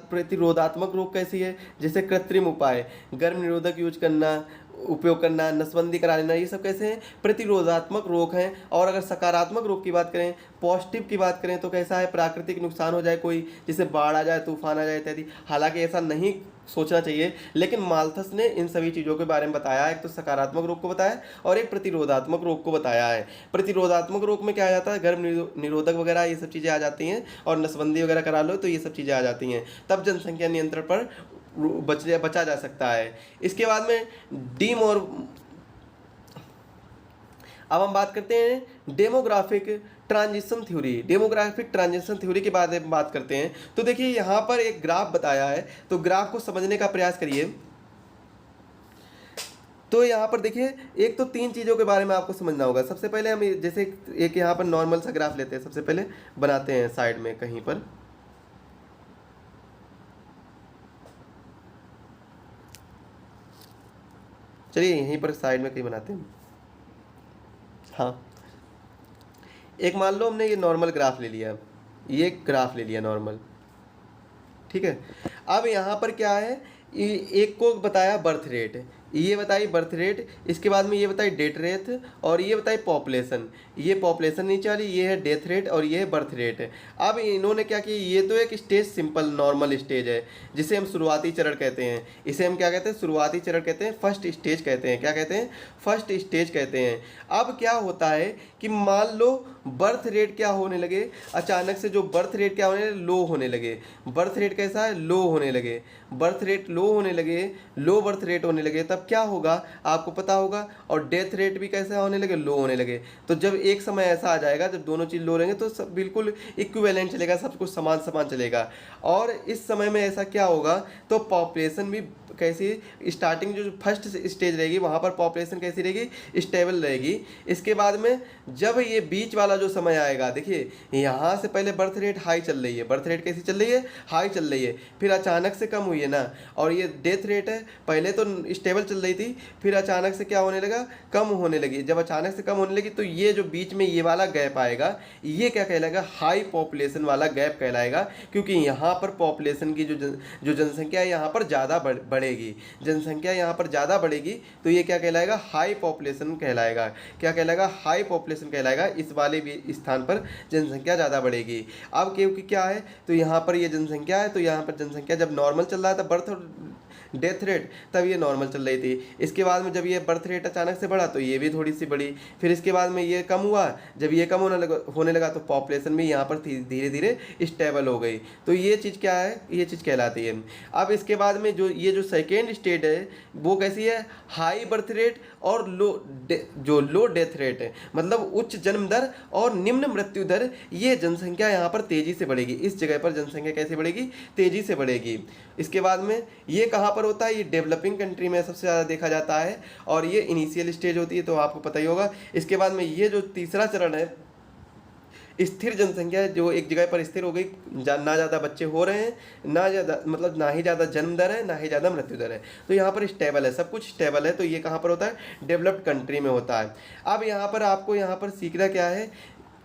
S1: प्रतिरोधात्मक रोग कैसी है, जैसे कृत्रिम उपाय, गर्भ निरोधक यूज करना, उपयोग करना, नसबंदी करा लेना, ये सब कैसे हैं, प्रतिरोधात्मक रोग हैं। और अगर सकारात्मक रोग की बात करें, पॉजिटिव की बात करें, तो कैसा है, प्राकृतिक नुकसान हो जाए कोई, जैसे बाढ़ आ जाए, तूफान आ जाए इत्यादि। हालांकि ऐसा नहीं सोचना चाहिए, लेकिन माल्थस ने इन सभी चीज़ों के बारे में बताया। एक तो सकारात्मक रोग को बताया और एक प्रतिरोधात्मक रोग को बताया है। प्रतिरोधात्मक रोग में क्या आ जाता है, गर्भ निरोधक वगैरह ये सब चीज़ें आ जाती हैं, और नसबंदी वगैरह करा लो तो ये सब चीज़ें आ जाती हैं, तब जनसंख्या नियंत्रण पर बचा जा सकता है। इसके बाद में अब हम बात करते हैं demographic transition theory. Demographic transition theory के बारे में बात करते हैं। तो देखिए यहाँ पर एक ग्राफ बताया है, तो ग्राफ को समझने का प्रयास करिए। तो यहाँ पर देखिए, एक तो 3 चीज़ों के बारे में आपको समझना होगा। सबसे पहले हम जैसे एक यहाँ पर नॉर्मल सा ग्राफ लेते हैं, सबसे पहले बनाते हैं साइड में कहीं पर, चलिए यहीं पर साइड में कहीं बनाते हैं। हाँ, एक मान लो हमने ये नॉर्मल ग्राफ ले लिया, ये ग्राफ ले लिया नॉर्मल, ठीक है। अब यहाँ पर क्या है, एक को बताया बर्थ रेट, ये बताई बर्थ रेट, इसके बाद में ये बताई डेथ रेट, और ये बताई पॉपुलेशन। ये पॉपुलेशन नीचे वाली, ये है डेथ रेट और ये है बर्थ रेट। अब इन्होंने क्या किया, ये तो एक स्टेज सिंपल नॉर्मल स्टेज है, जिसे हम शुरुआती चरण कहते हैं। इसे हम क्या कहते हैं, शुरुआती चरण कहते हैं, फर्स्ट स्टेज कहते हैं। क्या कहते हैं, फर्स्ट स्टेज कहते हैं। अब क्या होता है कि मान लो बर्थ रेट क्या होने लगे, अचानक से जो बर्थ रेट क्या होने लगे, लो होने लगे। बर्थ रेट कैसा है, लो होने लगे, बर्थ रेट लो होने लगे, लो बर्थ रेट होने लगे, तब क्या होगा आपको पता होगा। और डेथ रेट भी कैसे होने लगे, लो होने लगे। तो जब एक समय ऐसा आ जाएगा जब दोनों चीज़ लो रहेंगे, तो सब बिल्कुल इक्विवेलेंट चलेगा, सब कुछ समान समान चलेगा। और इस समय में ऐसा क्या होगा, तो पॉपुलेशन भी कैसी, स्टार्टिंग जो फर्स्ट स्टेज रहेगी वहाँ पर पॉपुलेशन कैसी रहेगी, स्टेबल रहेगी। इसके बाद में जब ये बीच वाला जो समय आएगा, देखिए यहाँ से पहले बर्थ रेट हाई चल रही है, बर्थ रेट कैसी चल रही है, हाई चल रही है, फिर अचानक से कम हुई है ना। और ये डेथ रेट है, पहले तो स्टेबल चल रही थी, फिर अचानक से क्या होने लगा, कम होने लगी। जब अचानक से कम होने लगी, तो ये जो बीच में ये वाला गैप आएगा, ये क्या कहलाएगा, हाई पॉपुलेशन वाला गैप कहलाएगा। क्योंकि यहाँ पर पॉपुलेशन की जो जनसंख्या है यहाँ पर ज़्यादा बढ़ेगी, जनसंख्या यहाँ पर ज़्यादा बढ़ेगी, तो ये क्या कहलाएगा, हाई पॉपुलेशन कहलाएगा। क्या कहलाएगा, हाई पॉपुलेशन कहलाएगा। इस वाले भी स्थान पर जनसंख्या ज़्यादा बढ़ेगी। अब क्योंकि क्या है, तो यहाँ पर ये जनसंख्या है, तो यहाँ पर जनसंख्या जब नॉर्मल चल रहा था, बर्थ और डेथ रेट, तब ये नॉर्मल चल रही थी। इसके बाद में जब ये बर्थ रेट अचानक से बढ़ा, तो ये भी थोड़ी सी बढ़ी। फिर इसके बाद में ये कम हुआ, जब ये कम होने लगा तो पॉपुलेशन भी यहाँ पर धीरे धीरे स्टेबल हो गई। तो ये चीज़ क्या है, ये चीज़ कहलाती है। अब इसके बाद में जो सेकेंड स्टेज है वो कैसी है, हाई बर्थ रेट और लो डेथ रेट है, मतलब उच्च जन्म दर और निम्न मृत्यु दर। ये जनसंख्या यहाँ पर तेज़ी से बढ़ेगी, इस जगह पर जनसंख्या कैसे बढ़ेगी, तेज़ी से बढ़ेगी। इसके बाद में ये कहाँ पर होता है, ये डेवलपिंग कंट्री में सबसे ज़्यादा देखा जाता है, और ये इनिशियल स्टेज होती है, तो आपको पता ही होगा। इसके बाद में ये जो तीसरा चरण है, स्थिर जनसंख्या, जो एक जगह पर स्थिर हो गई, ना ज़्यादा बच्चे हो रहे हैं, ना ज़्यादा, मतलब ना ही ज़्यादा जन्म दर है, ना ही ज़्यादा मृत्यु दर है, तो यहाँ पर स्टेबल है, सब कुछ स्टेबल है। तो ये कहाँ पर होता है, डेवलप्ड कंट्री में होता है। अब यहाँ पर आपको यहाँ पर सीखना क्या है,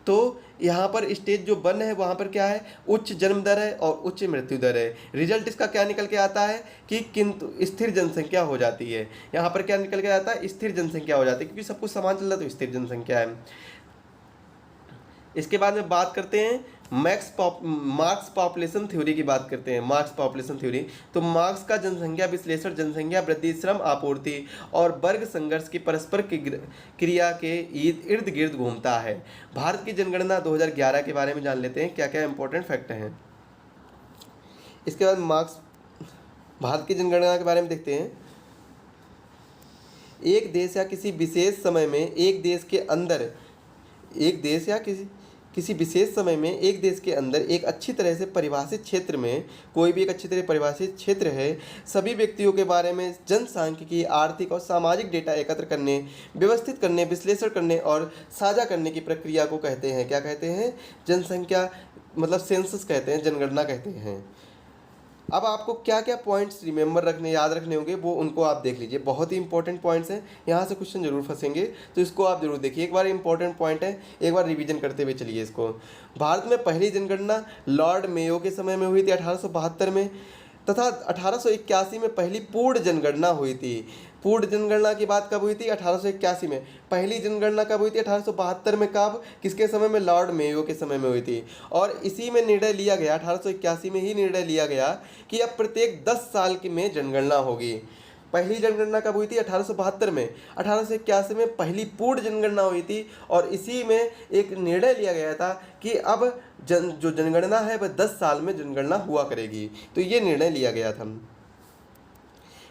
S1: तो यहाँ पर स्टेज जो 1 है वहाँ पर क्या है, उच्च जन्म दर है और उच्च मृत्यु दर है। रिजल्ट इसका क्या निकल के आता है कि किंतु स्थिर जनसंख्या हो जाती है। यहाँ पर क्या निकल के आता है, स्थिर जनसंख्या हो जाती है, क्योंकि सब कुछ समान चल रहा है, तो स्थिर जनसंख्या है। इसके बाद में बात करते हैं मार्क्स पॉपुलेशन थ्योरी की बात करते हैं। मार्क्स पॉपुलेशन थ्योरी, तो मार्क्स का जनसंख्या विश्लेषण जनसंख्या वृद्धि, श्रम आपूर्ति और वर्ग संघर्ष की परस्पर क्रिया के इर्द गिर्द घूमता है। भारत की जनगणना 2011 के बारे में जान लेते हैं, क्या क्या इंपॉर्टेंट फैक्ट हैं। इसके बाद मार्क्स भारत की जनगणना के बारे में देखते हैं। एक देश या किसी विशेष समय में एक देश के अंदर एक देश या किसी विशेष समय में एक देश के अंदर एक अच्छी तरह से परिभाषित क्षेत्र में, कोई भी एक अच्छी तरह परिभाषित क्षेत्र है, सभी व्यक्तियों के बारे में जनसांख्यिकी, आर्थिक और सामाजिक डेटा एकत्र करने, व्यवस्थित करने, विश्लेषण करने और साझा करने की प्रक्रिया को कहते हैं, क्या कहते हैं, जनसंख्या मतलब सेंसस कहते हैं, जनगणना कहते हैं। अब आपको क्या क्या पॉइंट्स रिमेंबर रखने, याद रखने होंगे, वो उनको आप देख लीजिए। बहुत ही इंपॉर्टेंट पॉइंट्स हैं, यहाँ से क्वेश्चन जरूर फंसेंगे, तो इसको आप जरूर देखिए। एक बार इंपॉर्टेंट पॉइंट है, एक बार रिवीजन करते हुए चलिए इसको। भारत में पहली जनगणना लॉर्ड मेयो के समय में हुई थी 1872 में, तथा 1881 में पहली पूर्ण जनगणना हुई थी। पूर्ण जनगणना की बात कब हुई थी? 1881 में। पहली जनगणना कब हुई थी? 1872 में। कब? किसके समय में? लॉर्ड मेयो के समय में हुई थी। और इसी में निर्णय लिया गया, 1881 में ही निर्णय लिया गया कि अब प्रत्येक 10 साल की में जनगणना होगी। पहली जनगणना कब हुई थी? 1872 में। 1881 में पहली पूर्ण जनगणना हुई थी और इसी में एक निर्णय लिया गया था कि अब जो जनगणना है वह 10 साल में जनगणना हुआ करेगी, तो ये निर्णय लिया गया था।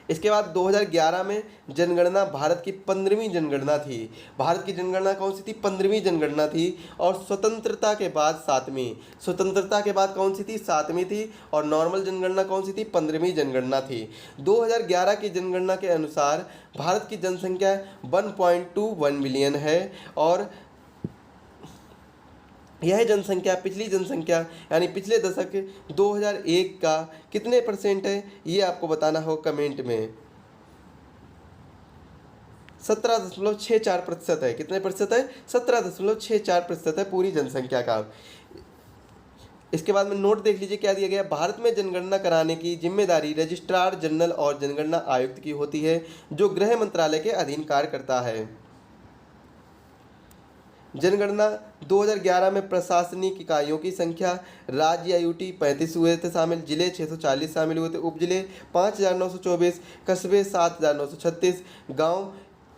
S1: इसके बाद 2011 में जनगणना भारत की 15वीं जनगणना थी। भारत की जनगणना कौन सी थी? 15वीं जनगणना थी। और स्वतंत्रता के बाद 7वीं। स्वतंत्रता के बाद कौन सी थी? 7वीं थी। और नॉर्मल जनगणना कौन सी थी? 15वीं जनगणना थी। 2011 की जनगणना के अनुसार भारत की जनसंख्या 1.21 मिलियन है और यह जनसंख्या पिछली जनसंख्या यानी पिछले दशक 2001 का कितने परसेंट है, ये आपको बताना हो कमेंट में। 17.64% है। कितने प्रतिशत है? 17.64% है पूरी जनसंख्या का। इसके बाद में नोट देख लीजिए क्या दिया गया। भारत में जनगणना कराने की जिम्मेदारी रजिस्ट्रार जनरल और जनगणना आयुक्त की होती है, जो गृह मंत्रालय के अधीन कार्य करता है। जनगणना 2011 में प्रशासनिक इकाइयों की संख्या, राज्य आयुटी 35 हुए थे शामिल, जिले 640 शामिल हुए थे, उपजिले 5924, कस्बे 7936, गांव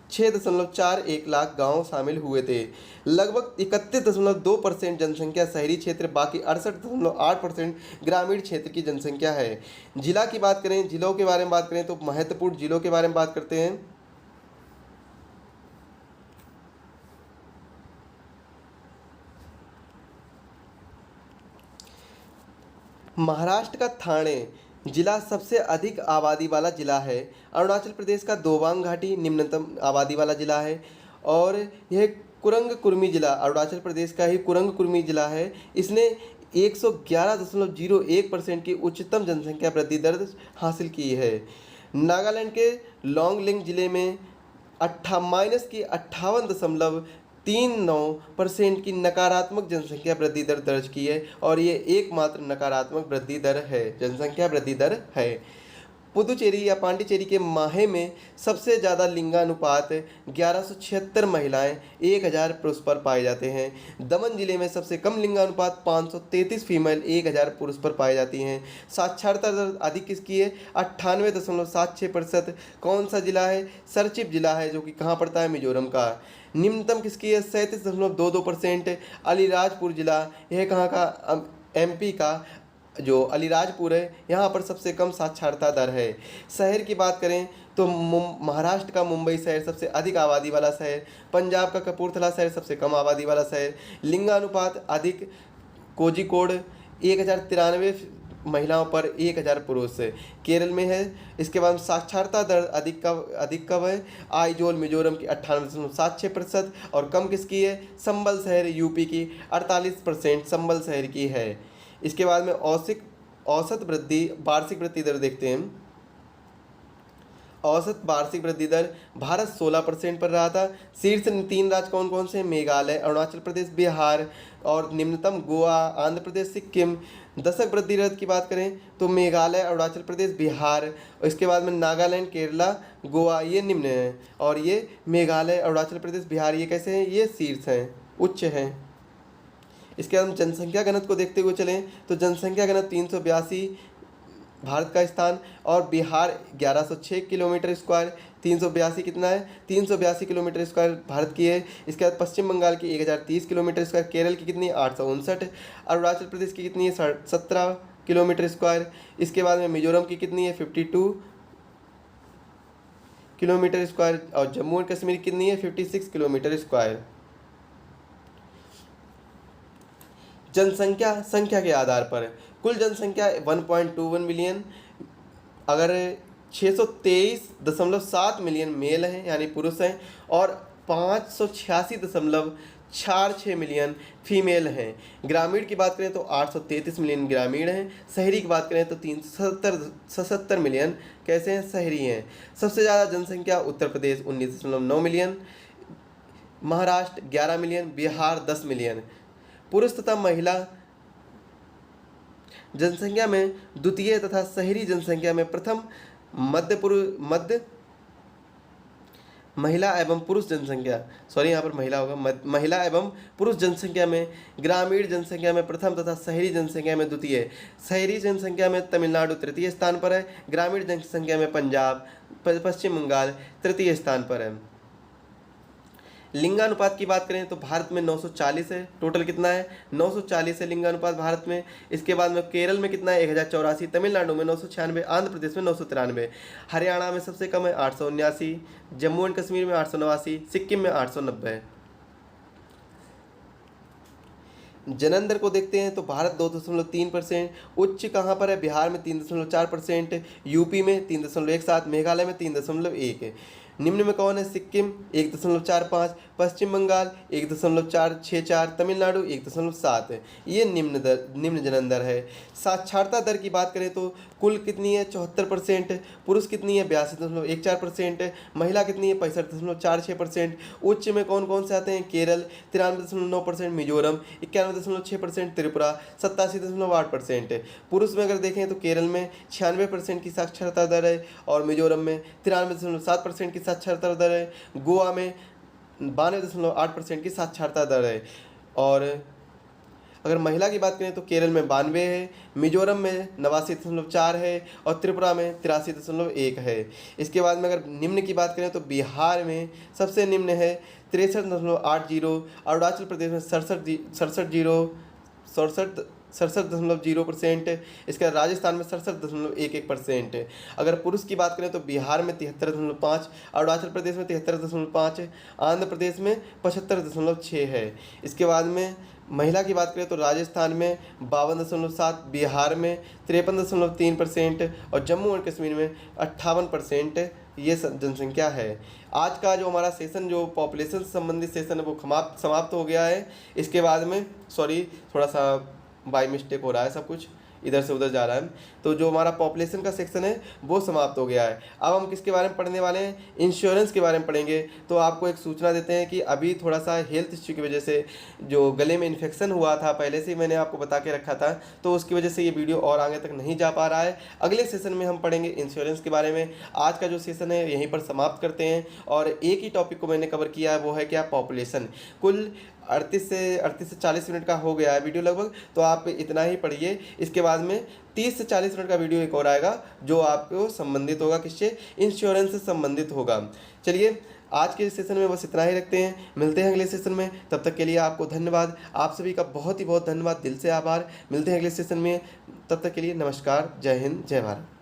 S1: 6.41 लाख गांव शामिल हुए थे। लगभग 31.2% जनसंख्या शहरी क्षेत्र, बाकी 68.8% ग्रामीण क्षेत्र की जनसंख्या है। जिला की बात करें, जिलों के बारे में बात करें तो महत्वपूर्ण जिलों के बारे में बात करते हैं। महाराष्ट्र का ठाणे जिला सबसे अधिक आबादी वाला जिला है। अरुणाचल प्रदेश का दोबांग घाटी निम्नतम आबादी वाला जिला है। और यह कुरंग कुर्मी जिला अरुणाचल प्रदेश का ही कुरंग कुर्मी जिला है। इसने 111.01% की उच्चतम जनसंख्या वृद्धि दर हासिल की है। नागालैंड के लोंगलिंग जिले में -58% की नकारात्मक जनसंख्या वृद्धि दर दर्ज की है और ये एकमात्र नकारात्मक वृद्धि दर है, जनसंख्या वृद्धि दर है। पुदुचेरी या पांडिचेरी के माहे में सबसे ज़्यादा लिंगानुपात 1176 महिलाएं 1000 पुरुष पर पाए जाते हैं। दमन जिले में सबसे कम लिंगानुपात 533 फीमेल 1000 पुरुष पर पाई जाती हैं। साक्षरता दर अधिक किसकी है? 98.76%। कौन सा जिला है? सरचिप जिला है, जो कि कहाँ पड़ता है? मिजोरम का। निम्नतम किसकी है? 37.22%। अलीराजपुर जिला, यह कहाँ का? MP का जो अलीराजपुर है, यहाँ पर सबसे कम साक्षरता दर है। शहर की बात करें तो महाराष्ट्र का मुंबई शहर सबसे अधिक आबादी वाला शहर, पंजाब का कपूरथला शहर सबसे कम आबादी वाला शहर। लिंगानुपात अधिक कोझिकोड 1093 महिलाओं पर 1000 पुरुष केरल में है। इसके बाद साक्षरता दर अधिक कब है? आइजोल मिजोरम की 98.76% और कम किसकी है? संबल शहर यूपी की 48% संबल शहर की है। इसके बाद में औसत वार्षिक वृद्धि दर देखते हैं। औसत वार्षिक वृद्धि दर भारत 16% पर रहा था। शीर्ष 3 राज्य कौन कौन से? मेघालय, अरुणाचल प्रदेश, बिहार और निम्नतम गोवा, आंध्र प्रदेश, सिक्किम। दशक वृद्धि दर की बात करें तो मेघालय, अरुणाचल प्रदेश, बिहार और इसके बाद में नागालैंड, केरला, गोवा ये निम्न हैं और ये मेघालय, अरुणाचल प्रदेश, बिहार ये कैसे हैं? ये शीर्ष हैं, उच्च हैं। इसके बाद हम जनसंख्या घनत्व को देखते हुए चलें तो जनसंख्या घनत्व 382 भारत का स्थान, और बिहार 1106 किलोमीटर स्क्वायर। 382 कितना है, 382 किलोमीटर स्क्वायर भारत की है। इसके बाद पश्चिम बंगाल की 1030 किलोमीटर स्क्वायर, केरल की कितनी है 859, अरुणाचल प्रदेश की कितनी है 17 किलोमीटर स्क्वायर। इसके बाद में मिजोरम की कितनी है 52 किलोमीटर स्क्वायर, और जम्मू एंड कश्मीर की कितनी है 56 किलोमीटर स्क्वायर। जनसंख्या संख्या के आधार पर कुल जनसंख्या 1.21 मिलियन, अगर 623.7 मिलियन मेल हैं यानी पुरुष हैं, और 586.46 मिलियन फीमेल हैं। ग्रामीण की बात करें तो 833 मिलियन ग्रामीण हैं। शहरी की बात करें तो 377 मिलियन कैसे हैं, शहरी हैं। सबसे ज़्यादा जनसंख्या Uttar Pradesh 19.9 million, Maharashtra 11 million, Bihar 10 million. पुरुष तथा महिला जनसंख्या में द्वितीय तथा शहरी जनसंख्या में प्रथम, मध्य महिला एवं पुरुष जनसंख्या, यहाँ पर महिला होगा, महिला एवं पुरुष जनसंख्या में ग्रामीण जनसंख्या में प्रथम तथा शहरी जनसंख्या में द्वितीय। शहरी जनसंख्या में तमिलनाडु तृतीय स्थान पर है, ग्रामीण जनसंख्या में पंजाब, पश्चिम बंगाल तृतीय स्थान पर है। लिंगानुपात की बात करें तो भारत में 940 है, टोटल कितना है 940 है लिंगानुपात भारत में। इसके बाद में केरल में कितना है 1084, तमिलनाडु में 996, आंध्र प्रदेश में 993, हरियाणा में सबसे कम है 879, जम्मू एंड कश्मीर में 889, सिक्किम में 890। जन्म दर को देखते हैं तो भारत 2.3%, उच्च कहाँ पर है, बिहार में 3.4%, यूपी में 3.17, मेघालय में 3.1 है। निम्न में कौन है, सिक्किम 1.45, पश्चिम बंगाल 1.464, तमिलनाडु 1.7 है। ये निम्न जन्म दर है। साक्षरता दर की बात करें तो कुल कितनी है 74%, पुरुष कितनी है 82.14%, महिला कितनी है 65.46%। उच्च में कौन कौन से आते हैं, केरल 93.9%, मिजोरम 91.6%, त्रिपुरा 87.8%। पुरुष में अगर देखें तो केरल में 96% की साक्षरता दर है, और मिजोरम में 93.7% की साक्षरता दर है, गोवा में 92.8% की साक्षरता दर है। और अगर महिला की बात करें तो केरल में 92 है, मिजोरम में 89.4 है, और त्रिपुरा में 83.1 है। इसके बाद में अगर निम्न की बात करें तो बिहार में सबसे निम्न है 63.80, अरुणाचल प्रदेश में 67.0%, इसके बाद राजस्थान में 67.11%। अगर पुरुष की बात करें तो बिहार में 73.5, अरुणाचल प्रदेश में 73.5, आंध्र प्रदेश में 75.6 है। इसके बाद में महिला की बात करें तो राजस्थान में 52.7, बिहार में 53.3%, और जम्मू और कश्मीर में 58% ये जनसंख्या है। आज का जो हमारा सेशन, जो पॉपुलेशन से संबंधित सेशन है, वो समाप्त हो गया है। इसके बाद में थोड़ा सा बाय मिस्टेक हो रहा है, सब कुछ इधर से उधर जा रहा है। तो जो हमारा पॉपुलेशन का सेक्शन है वो समाप्त हो गया है। अब हम किसके बारे में पढ़ने वाले हैं, इंश्योरेंस के बारे में पढ़ेंगे। तो आपको एक सूचना देते हैं कि अभी थोड़ा सा हेल्थ इश्यू की वजह से जो गले में इन्फेक्शन हुआ था, पहले से मैंने आपको बता के रखा था, तो उसकी वजह से ये वीडियो और आगे तक नहीं जा पा रहा है। अगले सेशन में हम पढ़ेंगे इंश्योरेंस के बारे में। आज का जो सेशन है यहीं पर समाप्त करते हैं, और एक ही टॉपिक को मैंने कवर किया है, वो है क्या, पॉपुलेशन। कुल 38 से 40 मिनट का हो गया है वीडियो लगभग, तो आप इतना ही पढ़िए। इसके बाद में 30 से 40 मिनट का वीडियो एक और आएगा जो आपको संबंधित होगा, किससे, इंश्योरेंस से संबंधित होगा। चलिए आज के सेशन में बस इतना ही रखते हैं, मिलते हैं अगले सेशन में। तब तक के लिए आपको धन्यवाद, आप सभी का बहुत ही बहुत धन्यवाद, दिल से आभार। मिलते हैं अगले सेशन में, तब तक के लिए नमस्कार, जय हिंद, जय भारत।